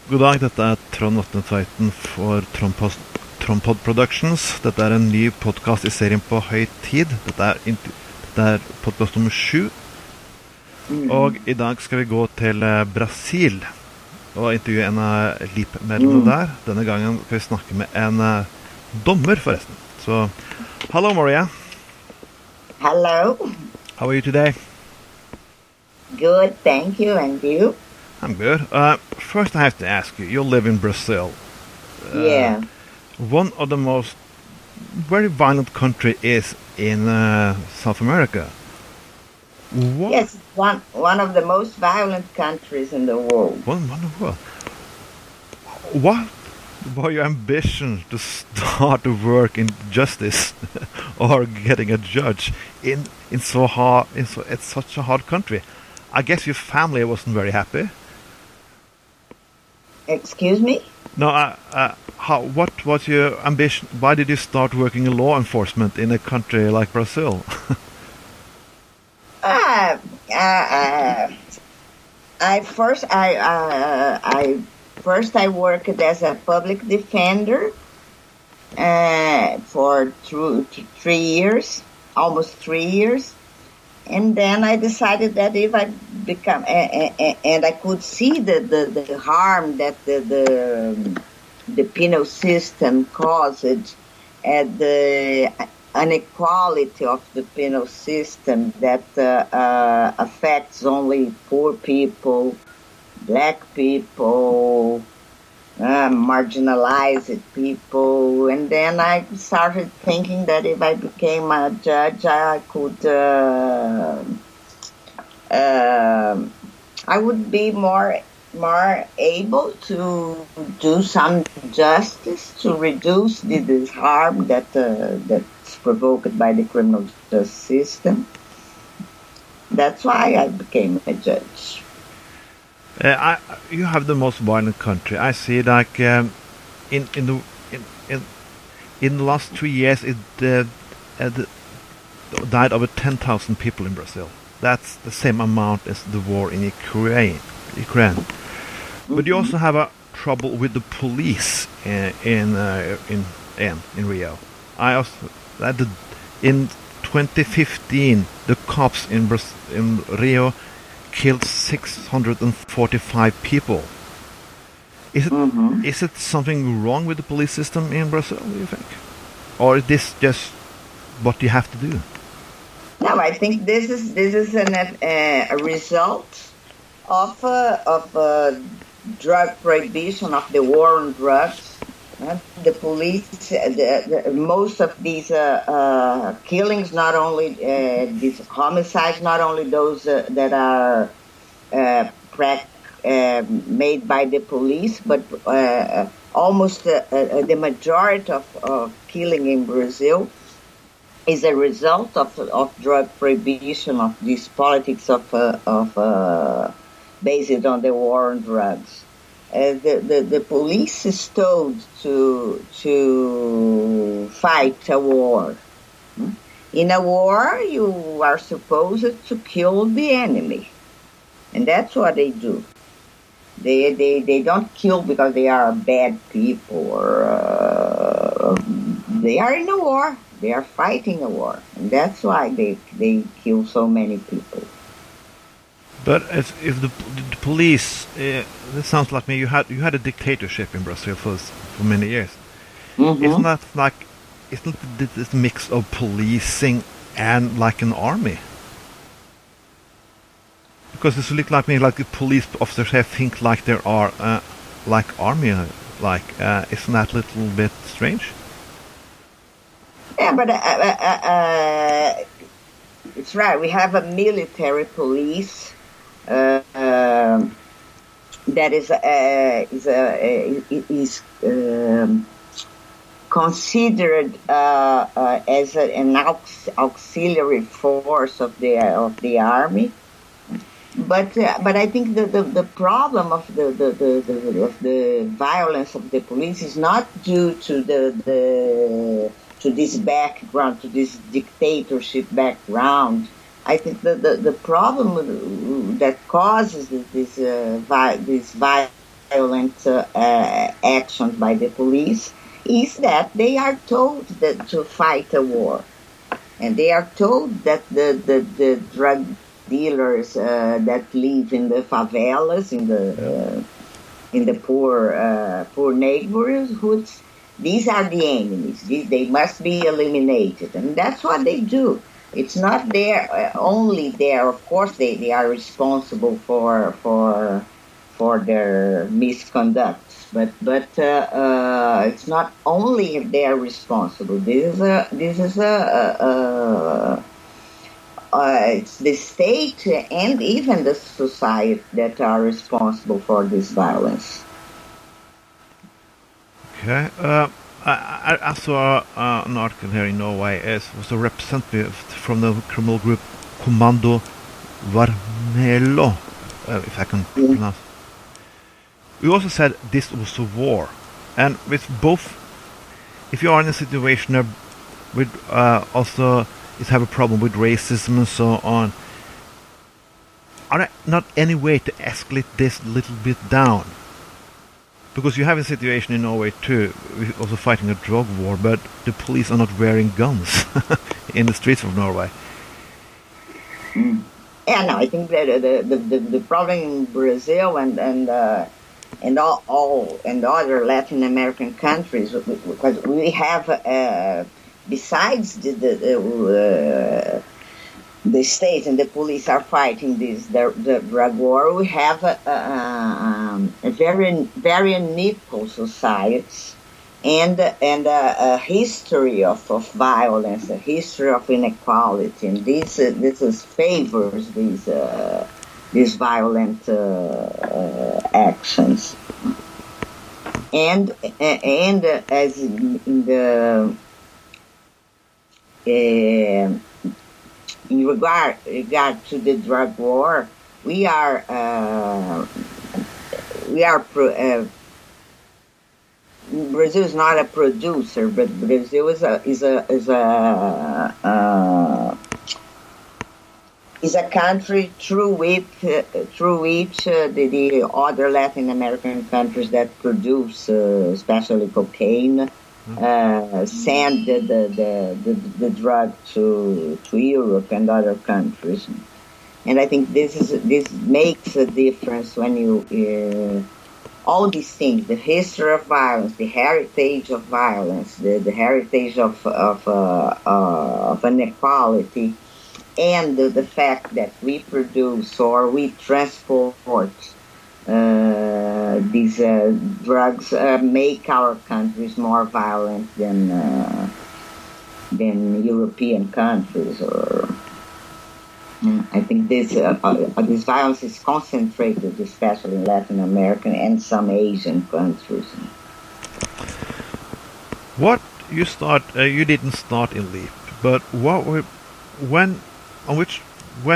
God dag, dette Trond Åtne Tveiten for Trondpod Productions. Dette en ny podcast I serien på høy tid. Dette podcast nummer 7. Og I dag skal vi gå til Brasil og intervjue en av LIP-medlemmene der. Denne gangen skal vi snakke med en dommer forresten. Så, hello Maria. Hello. How are you today? Good, thank you, and you? I'm good. First I have to ask you, you live in Brazil. Yeah. One of the most very violent country is in South America. What? Yes, one of the most violent countries in the world. One of the world. What was your ambition to start to work in justice or getting a judge in such a hard country? I guess your family wasn't very happy. Excuse me? No, what was your ambition? Why did you start working in law enforcement in a country like Brazil? I worked as a public defender for 3 years, almost 3 years. And then I decided that if I become, and I could see the harm that the penal system caused, and the inequality of the penal system that affects only poor people, black people, marginalized people, and then I started thinking that if I became a judge, I could, I would be more able to do some justice to reduce this harm that's provoked by the criminal justice system. That's why I became a judge. You have the most violent country. I see, like in the last 2 years, it died over 10,000 people in Brazil. That's the same amount as the war in Ukraine. But you also have a trouble with the police in Rio. In 2015, the cops in Rio killed 645 people. Is it something wrong with the police system in Brazil, do you think? Or is this just what you have to do? No, I think this is a result of drug prohibition, of the war on drugs. The police, most of these killings, not only these homicides, not only those that are made by the police, but almost the majority of killing in Brazil is a result of drug prohibition, of this politics of based on the war on drugs. The police is told to fight a war. In a war, you are supposed to kill the enemy, and that's what they do. They don't kill because they are bad people, or they are in a war. They are fighting a war, and that's why they kill so many people. But if the police, this sounds like me. You had a dictatorship in Brazil for many years. Isn't that like this mix of policing and like an army? Because it looks like me like the police officers have think like there are like army. Isn't that a little bit strange? Yeah, but it's right. We have a military police. That is considered as an auxiliary force of the army, but I think the problem of the violence of the police is not due to to this background, to this dictatorship background. I think the problem that causes this violence violent actions by the police is that they are told that to fight a war. And they are told that the drug dealers that live in the favelas, in the poor neighborhoods, these are the enemies. They must be eliminated, and that's what they do. It's not only there. Of course, they are responsible for their misconduct, but it's not only they're responsible. It's the state and even the society that are responsible for this violence. Okay. I saw an article here in Norway. It was a representative from the criminal group Kommando Varmelo, if I can pronounce. We also said this was a war, and with both, if you are in a situation with also is have a problem with racism and so on, are there not any way to escalate this a little bit down? Because you have a situation in Norway too, also fighting a drug war, but the police are not wearing guns in the streets of Norway. Yeah, no, I think that the problem in Brazil and other Latin American countries, because we have besides the state and the police are fighting the drug war, we have a very unequal society and a history of violence, a history of inequality, and this favors these violent actions. And as in the in regard to the drug war, Brazil is not a producer, but Brazil is a country through which the other Latin American countries that produce, especially cocaine, send the drug to Europe and other countries. And I think this makes a difference when you all these things, the history of violence, the heritage of violence, the heritage of inequality, and the fact that we produce or we transport these drugs make our countries more violent than European countries. Or I think this violence is concentrated, especially in Latin American and some Asian countries. What you didn't start in LEAP, but when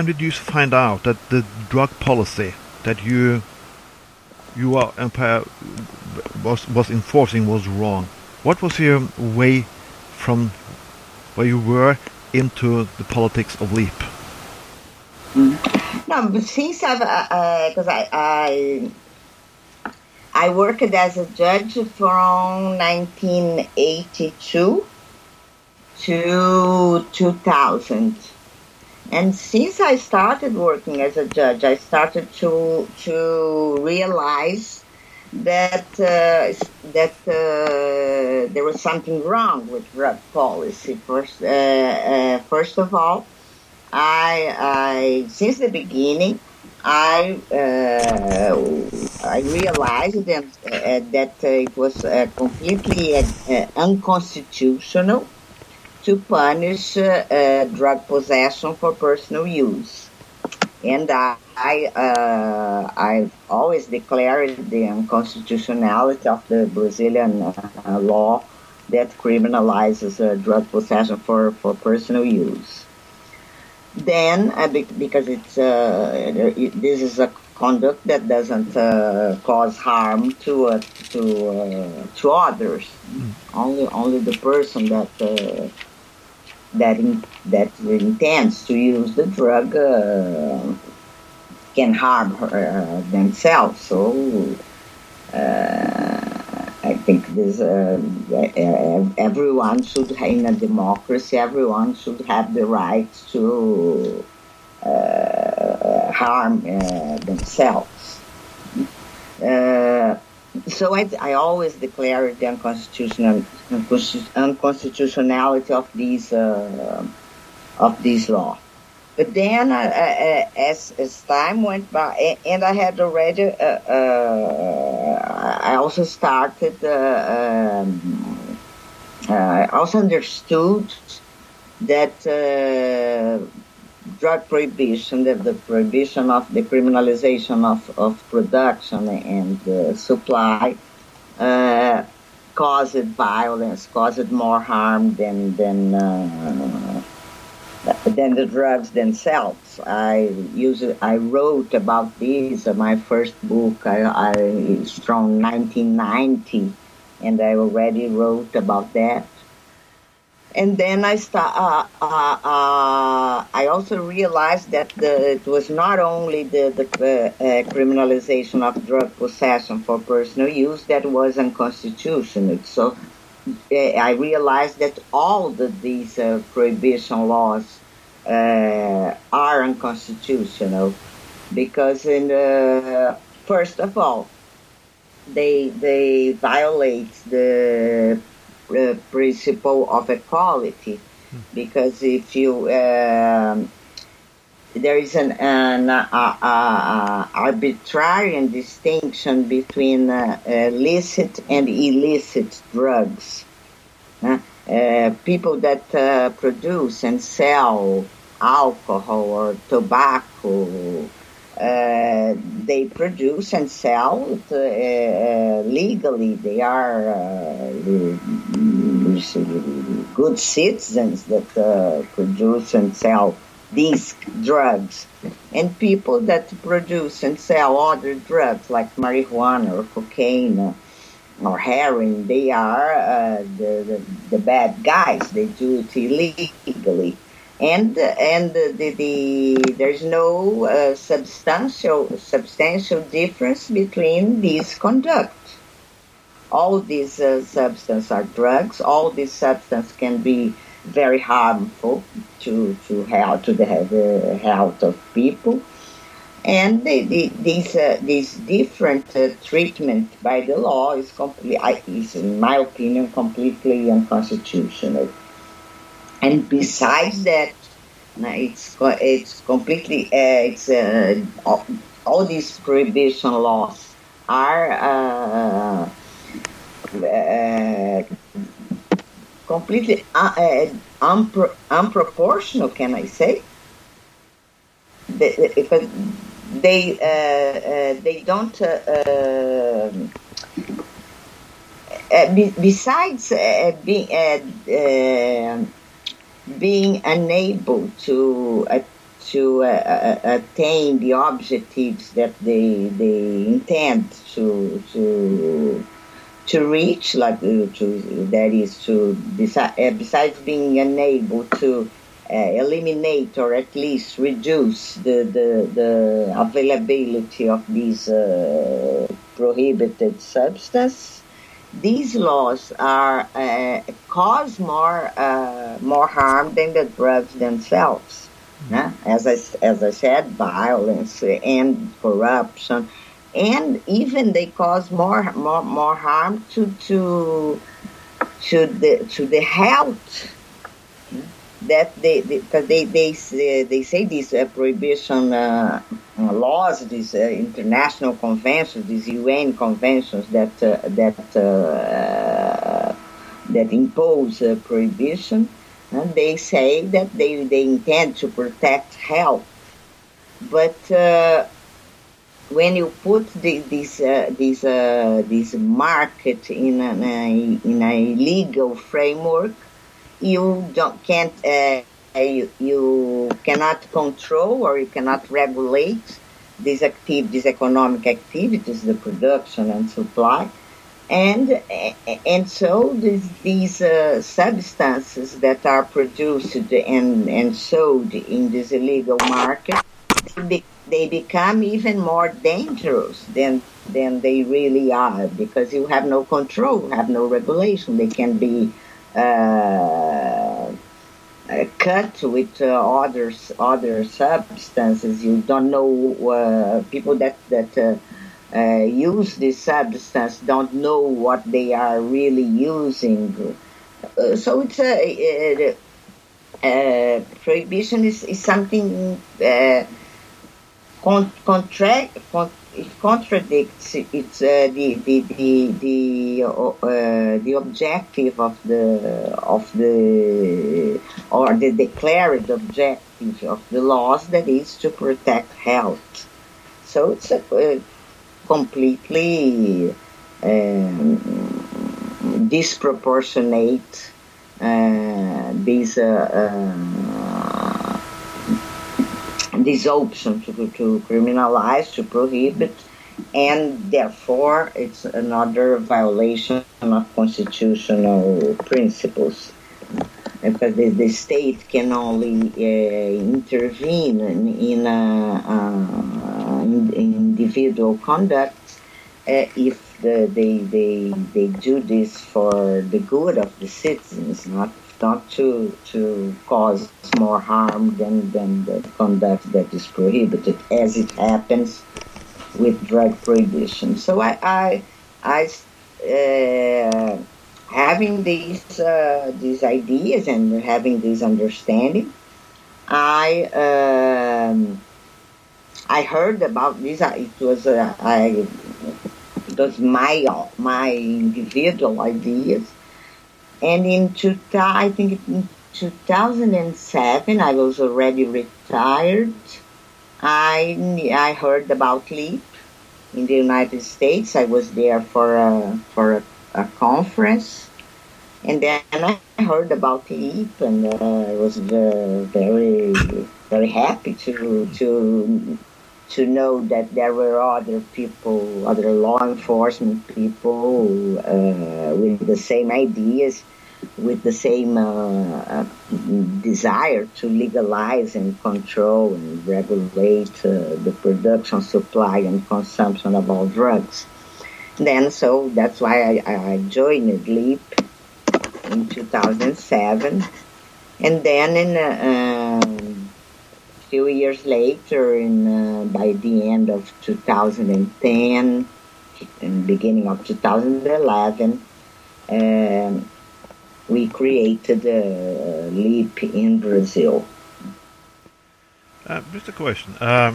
did you find out that the drug policy that you was enforcing was wrong? What was your way from where you were into the politics of LEAP? No, but since because I worked as a judge from 1982 to 2000. And since I started working as a judge, I started to realize that there was something wrong with drug policy. First of all, I since the beginning I realized that it was completely unconstitutional to punish drug possession for personal use. And I've always declared the unconstitutionality of the Brazilian law that criminalizes drug possession for personal use. Then, because this is a conduct that doesn't cause harm to others, only the person that intends to use the drug can harm themselves. So think this everyone should, in a democracy, everyone should have the right to harm themselves. So I always declared the unconstitutionality of these laws. But then, as time went by, and I had already, I also started, I also understood that drug prohibition, the prohibition of the criminalization of production and supply, caused violence, caused more harm than the drugs themselves. I wrote about this. My first book is from 1990, and I already wrote about that. And then I also realized that it was not only the criminalization of drug possession for personal use that was unconstitutional. So I realized that all these prohibition laws are unconstitutional because, first of all, they violate the principle of equality, because if you there is an arbitrary distinction between licit and illicit drugs. People that produce and sell alcohol or tobacco, they produce and sell it legally. They are good citizens that produce and sell these drugs. And people that produce and sell other drugs like marijuana or cocaine or heroin, they are the bad guys. They do it illegally. And there's no substantial difference between these conduct. All these substances are drugs. All these substances can be very harmful to the health of people. And this different treatment by the law is in my opinion, completely unconstitutional. And besides that, it's completely all these prohibition laws are completely unproportional. Can I say? Because they don't. Besides being unable to attain the objectives that they intend to reach, besides being unable to eliminate or at least reduce the availability of these prohibited substances, these laws are cause more harm than the drugs themselves. As I said, violence and corruption, and even they cause more harm to the health. That because they say these prohibition laws, these international conventions, these UN conventions that impose prohibition, they say that they intend to protect health, but when you put this market in a legal framework, you cannot control or you cannot regulate these economic activities, the production and supply, and so these substances that are produced and sold in this illegal market they become even more dangerous than they really are, because you have no control, have no regulation. They can be cut with other substances. You don't know, people that use this substance don't know what they are really using. So it's prohibition is something it contradicts the objective of the declared objective of the laws, that is to protect health. So it's a completely disproportionate this option to criminalize, to prohibit, and therefore it's another violation of constitutional principles, because the state can only intervene in individual conduct if they do this for the good of the citizens, not to cause more harm than the conduct that is prohibited, as it happens with drug prohibition. So I having these ideas and having this understanding, I heard about this. It was my individual ideas. And in 2007, I was already retired. I heard about LEAP in the United States. I was there for a conference, and then I heard about LEAP, and I was very very happy to know that there were other people, other law enforcement people with the same ideas, with the same desire to legalize and control and regulate the production, supply, and consumption of all drugs. Then, so that's why I joined LEAP in 2007, and then in few years later, by the end of 2010 and beginning of 2011, we created LEAP in Brazil. Just a question. I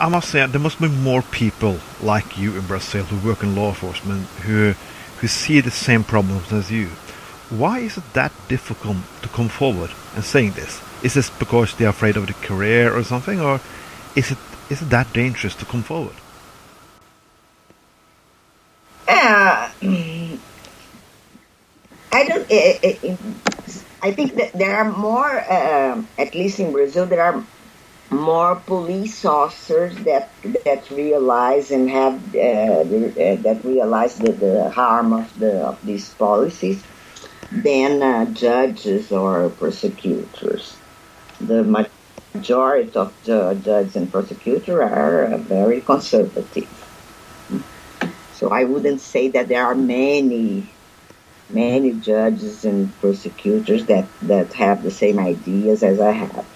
must say, there must be more people like you in Brazil who work in law enforcement who see the same problems as you. Why is it that difficult to come forward and saying this? Is this because they're afraid of the career or something, or is it that dangerous to come forward? I think that there are more, at least in Brazil, there are more police officers that realize and have that realize the harm of these policies than judges or prosecutors. The majority of the judges and prosecutors are very conservative. So I wouldn't say that there are many judges and prosecutors that have the same ideas as I have.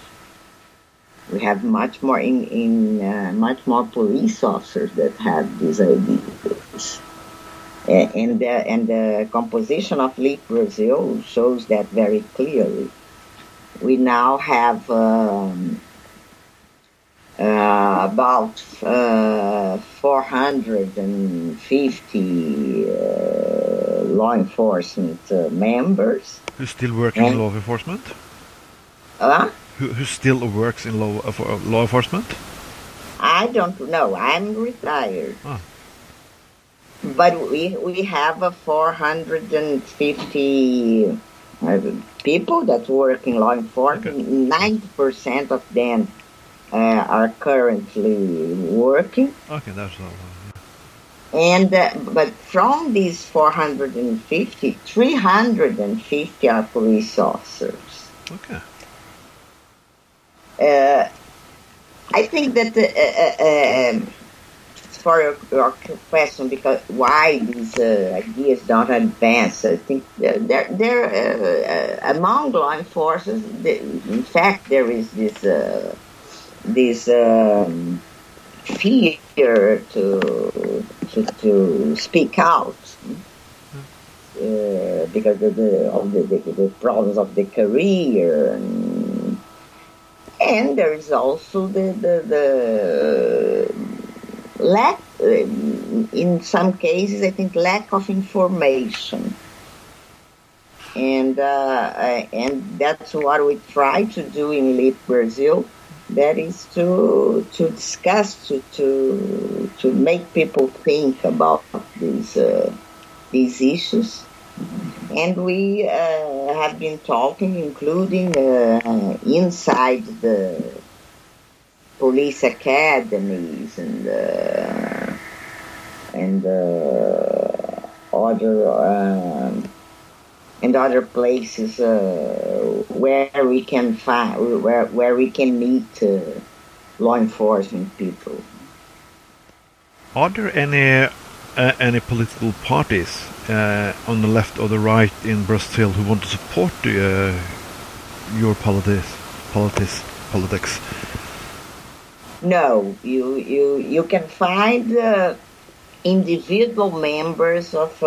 We have much more much more police officers that have these ideas. And the composition of LEAP Brazil shows that very clearly. We now have about 450 law enforcement members. Who still work in law enforcement? Who still works in law enforcement? I don't know. I'm retired. Oh. But we have 450 people that work in law enforcement. Okay. 90% of them are currently working. Okay, that's all. And but from these 450, 350 are police officers. Okay. I think that for your question, because why these ideas don't advance, I think they're among law enforcement. In fact, there is this fear to speak out because of the problems of the career, and there is also the lack, in some cases, I think, lack of information. And that's what we try to do in LEAP Brazil. That is to discuss, to make people think about these issues. And we have been talking, including inside the police academies and other places where we can find where we can meet law enforcement people. Are there any political parties on the left or the right in Brazil who want to support your politics? No, you can find individual members of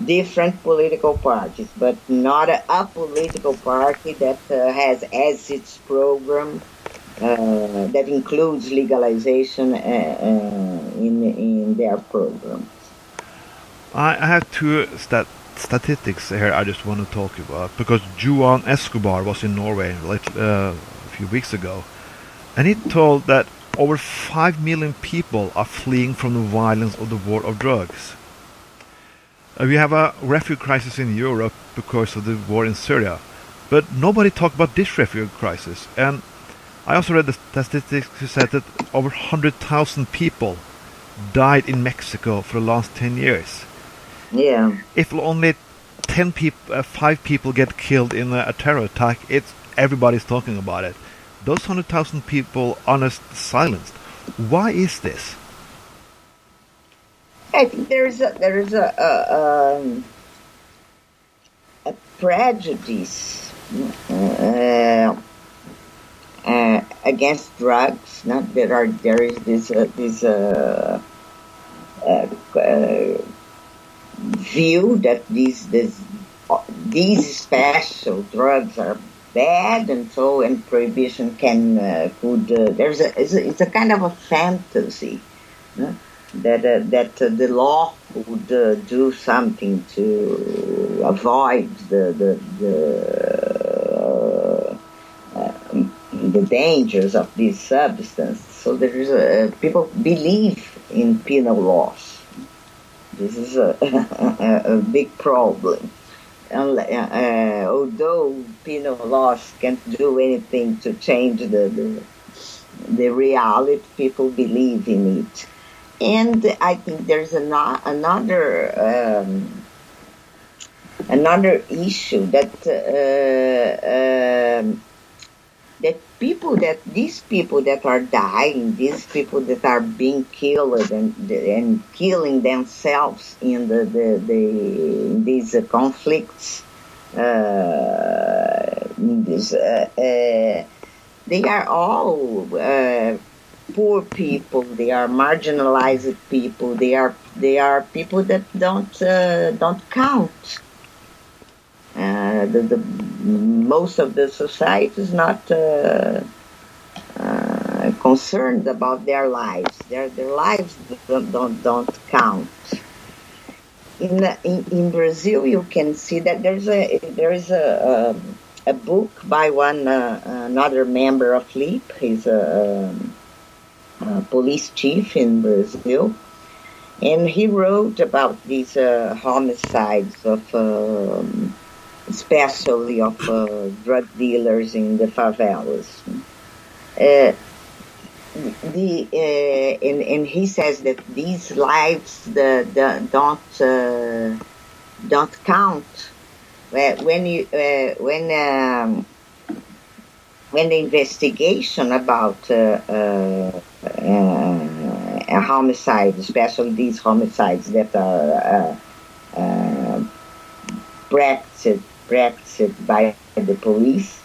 different political parties, but not a political party that has as its program that includes legalization in their programs. I have two statistics here I just want to talk about, because Juan Escobar was in Norway a few weeks ago, and he told that over 5 million people are fleeing from the violence of the war of drugs. We have a refugee crisis in Europe because of the war in Syria, but nobody talked about this refugee crisis. And I also read the statistics who said that over 100,000 people died in Mexico for the last 10 years. Yeah. If only 5 people get killed in a terror attack, everybody's talking about it. Those 100,000 people are silenced. Why is this? I think there is a prejudice against drugs. There is this view that these special drugs are bad, and prohibition it's a kind of a fantasy. That the law would do something to avoid the dangers of this substance. So there is people believe in penal laws. This is a big problem. Although penal laws can't do anything to change the reality, people believe in it. And I think there's another issue that these people that are dying, these people that are being killed and killing themselves in these conflicts, they are all poor people. They are marginalized people. They are people that don't count. Most of the society is not concerned about their lives. Their lives don't count. In Brazil, you can see that there is a book by another member of LEAP. He's a police chief in Brazil, and he wrote about these homicides of especially of drug dealers in the favelas. And he says that these lives don't count when when the investigation about a homicide, especially these homicides that are practiced by the police,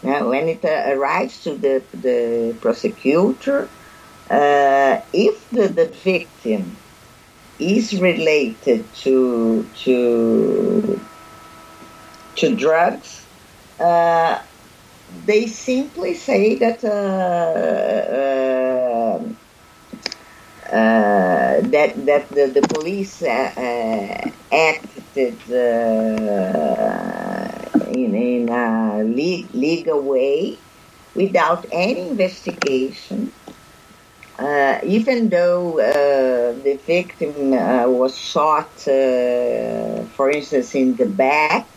when it arrives to the prosecutor, if the victim is related to drugs, they simply say that that the police acted in a legal way without any investigation. Even though the victim was shot, for instance, in the back,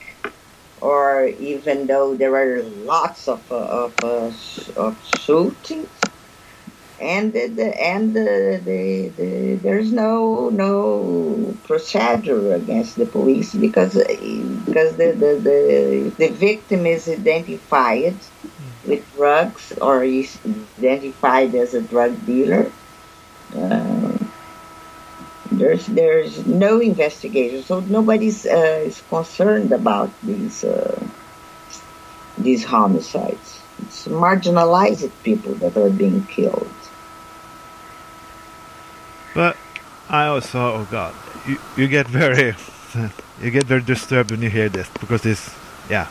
or even though there were lots of shootings, and there's no procedure against the police because the victim is identified with drugs or is identified as a drug dealer. There's no investigation, so nobody's is concerned about these homicides. It's marginalized people that are being killed. But I also, oh God, you get very disturbed when you hear this, because this, yeah.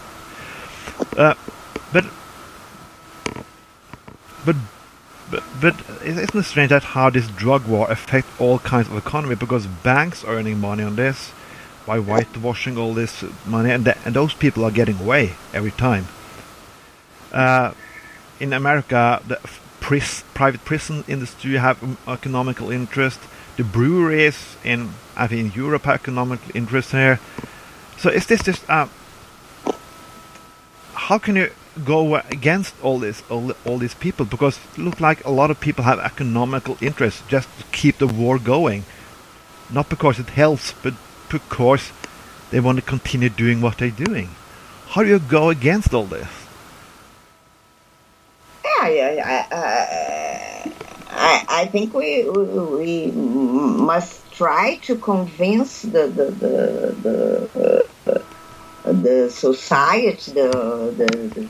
But isn't it strange that how this drug war affects all kinds of economy, because banks are earning money on this by whitewashing all this money, and those people are getting away every time. In America, the private prison industry have economical interest. The breweries in Europe have economical interest here. So is this just how can you go against all these people? Because it looks like a lot of people have economical interest just to keep the war going, not because it helps, but because they want to continue doing what they're doing. How do you go against all this? I think we must try to convince the society, the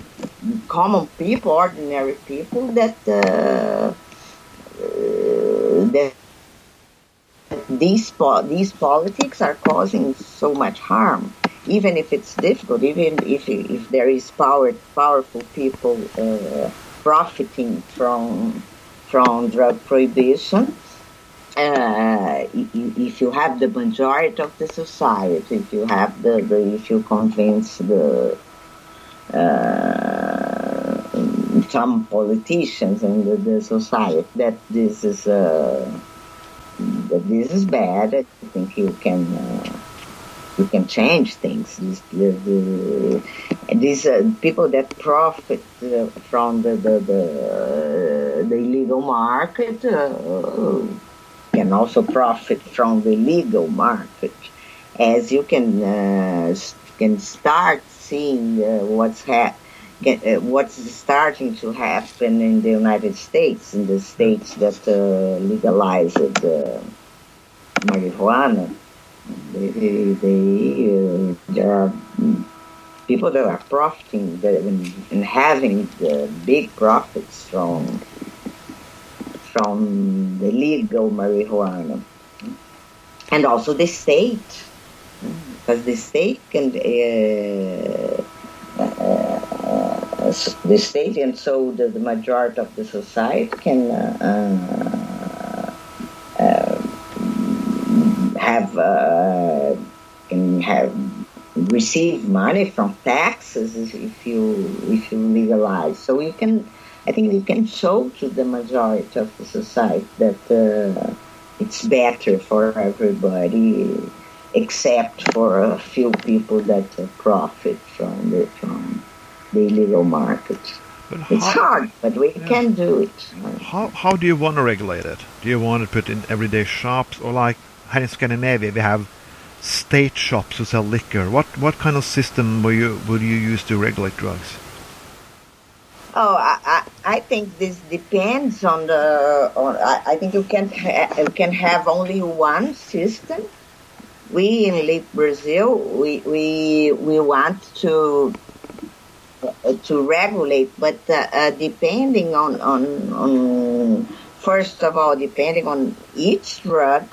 common people, ordinary people, that these politics are causing so much harm. Even if it's difficult, even if there is powerful people profiting from drug prohibition, if you have the majority of the society, if you have if you convince some politicians in the society that this is bad, I think you can change things. These people that profit from the illegal market can also profit from the legal market, as you can start seeing what's starting to happen in the United States, in the states that legalized marijuana. There are people that are profiting and having big profits from the legal marijuana, and also the state, because the state can the state, and so the majority of the society can receive money from taxes if you legalize. So I think you can show to the majority of the society that it's better for everybody, except for a few people that profit from the illegal market. It's hard, but we can do it. How do you want to regulate it? Do you want to put in everyday shops, or like here in Scandinavia we have state shops who sell liquor? What kind of system would you use to regulate drugs? Oh, I think this depends on the. I think you can have only one system. We in Brazil, we want to regulate, but depending on first of all, depending on each drug,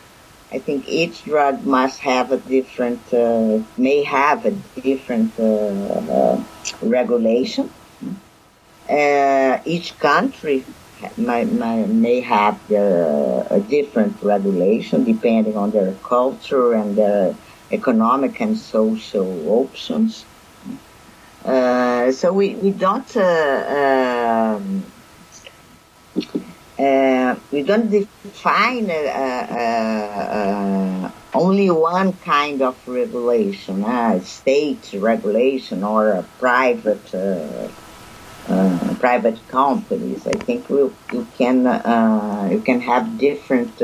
I think each drug must have a different may have a different regulation. Each country may have a different regulation depending on their culture and their economic and social options. So we don't define only one kind of regulation, state regulation or a private companies. I think you can have different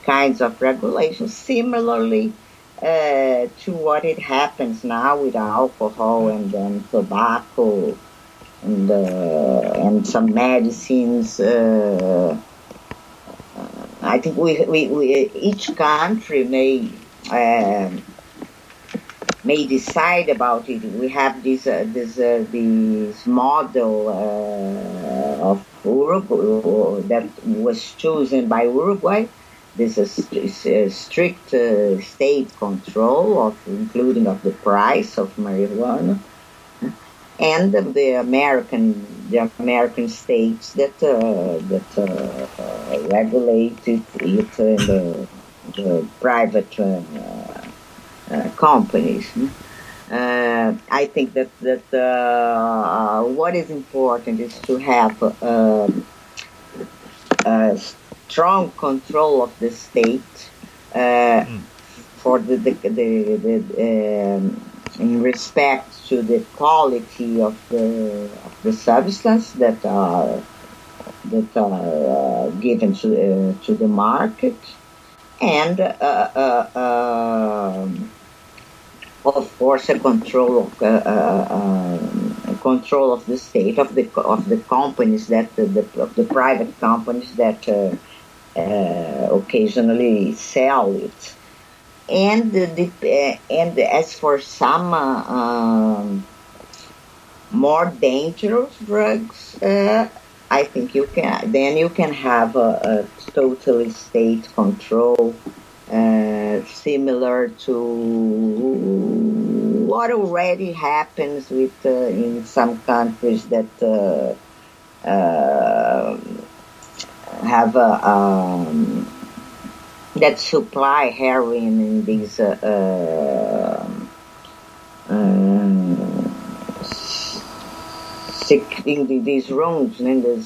kinds of regulations, similarly to what it happens now with alcohol and then tobacco and some medicines. I think we each country may decide about it. We have this model of Uruguay that was chosen by Uruguay. This is strict state control including of the price of marijuana, and the American states that regulated it in the private companies. I think that what is important is to have a strong control of the state for in respect to the quality of the substance that are given to the market, and of course a control of the state of the companies of the private companies that occasionally sell it. And as for some more dangerous drugs, I think you can have a totally state control, similar to what already happens with in some countries that have that supply heroin in these these rooms, in the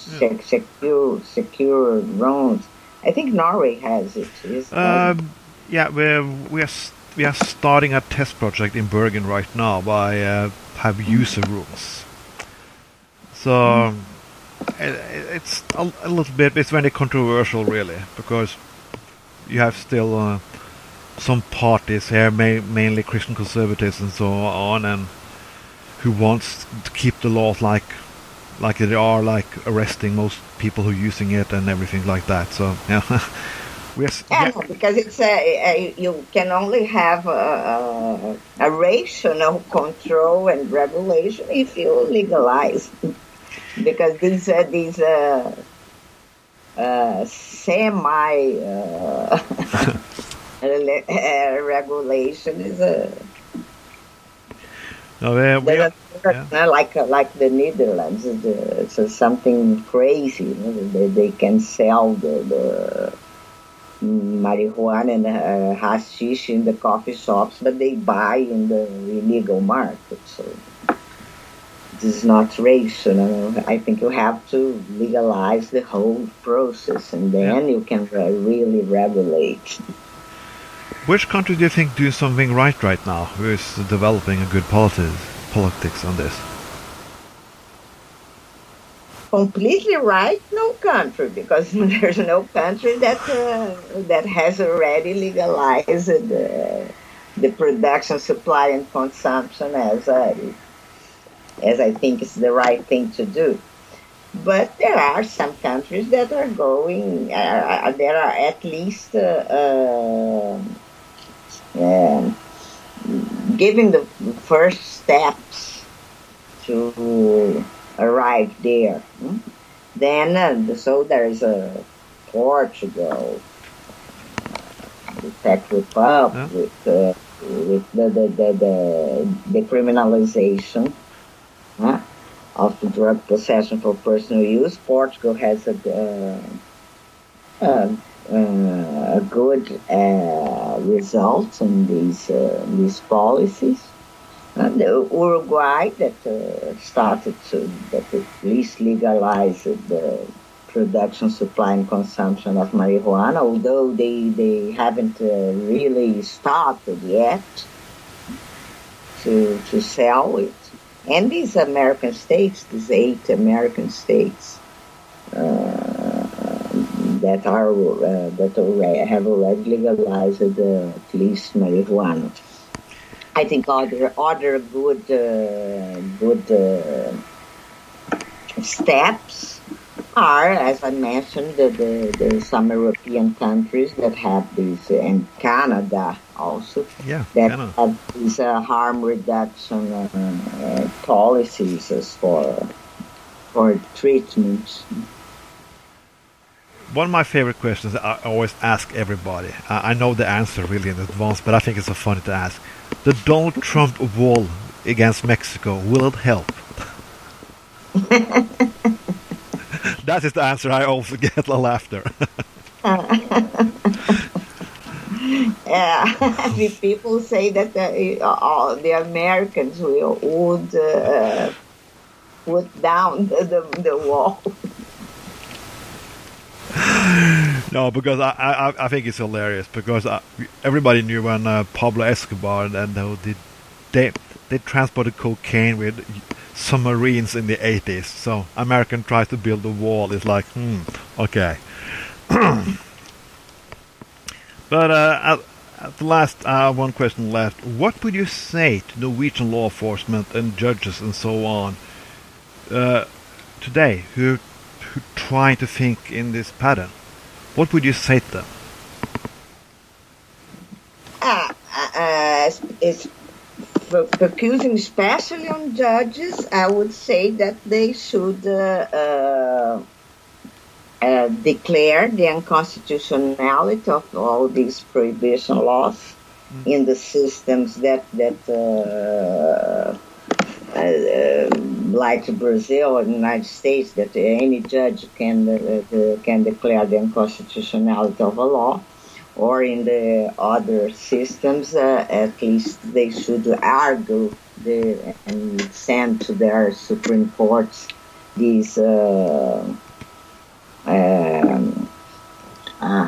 secure rooms. I think Norway has it. Yeah, we are starting a test project in Bergen right now by have user rooms. So it's a little bit. It's very controversial, really, because you have still some parties here, mainly Christian conservatives and so on, and who wants to keep the laws like they are, like arresting most people who are using it and everything like that. So yeah, because it's you can only have a rational control and regulation if you legalize, because these semi regulation is like the Netherlands. It's something crazy. They can sell the marijuana and hashish in the coffee shops, but they buy in the illegal market. So this is not rational. I think you have to legalize the whole process, and then you can really regulate. Which country do you think doing something right now? Who is developing a good politics on this? Completely right, no country, because there's no country that has already legalized the production, supply, and consumption as I think is the right thing to do. But there are some countries that are going. There are at least giving the first steps to arrive there. Then, so there is Portugal, the Czech Republic, with the decriminalization of the drug possession for personal use. Portugal has a good result in these policies. The Uruguay that started to at least legalize the production, supply, and consumption of marijuana, although they haven't really started yet to sell it. And these American states, these 8 American states that have already legalized at least marijuana. I think other good steps are, as I mentioned, some European countries that have these, and Canada also, Canada have these harm reduction policies as for treatment. One of my favorite questions I always ask everybody, I know the answer really in advance, but I think it's so funny to ask. The Donald Trump wall against Mexico, will it help? That is the answer I also get laughter. People say that the Americans would put down the wall. No, because I think it's hilarious, because everybody knew when Pablo Escobar and they transported cocaine with submarines in the 80s. So American tries to build a wall. It's like, okay. But at the last, one question left. What would you say to Norwegian law enforcement and judges and so on today who trying to think in this pattern? What would you say to them? It's focusing especially on judges. I would say that they should declare the unconstitutionality of all these prohibition laws in the systems that like Brazil or the United States, that any judge can declare the unconstitutionality of a law, or in the other systems, at least they should argue and send to their Supreme Courts these, I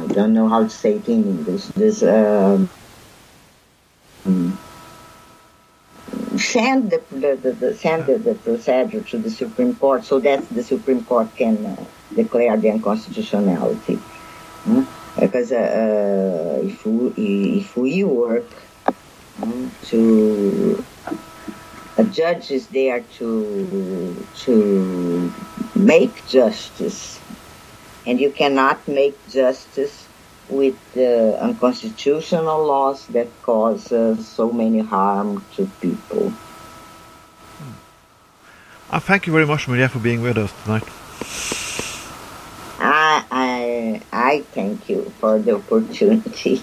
don't know how to say it in English, this send the procedure to the Supreme Court so that the Supreme Court can declare the unconstitutionality. Because if we work to a judge is there to make justice, and you cannot make justice with unconstitutional laws that cause so many harm to people. Thank you very much, Maria, for being with us tonight. I thank you for the opportunity.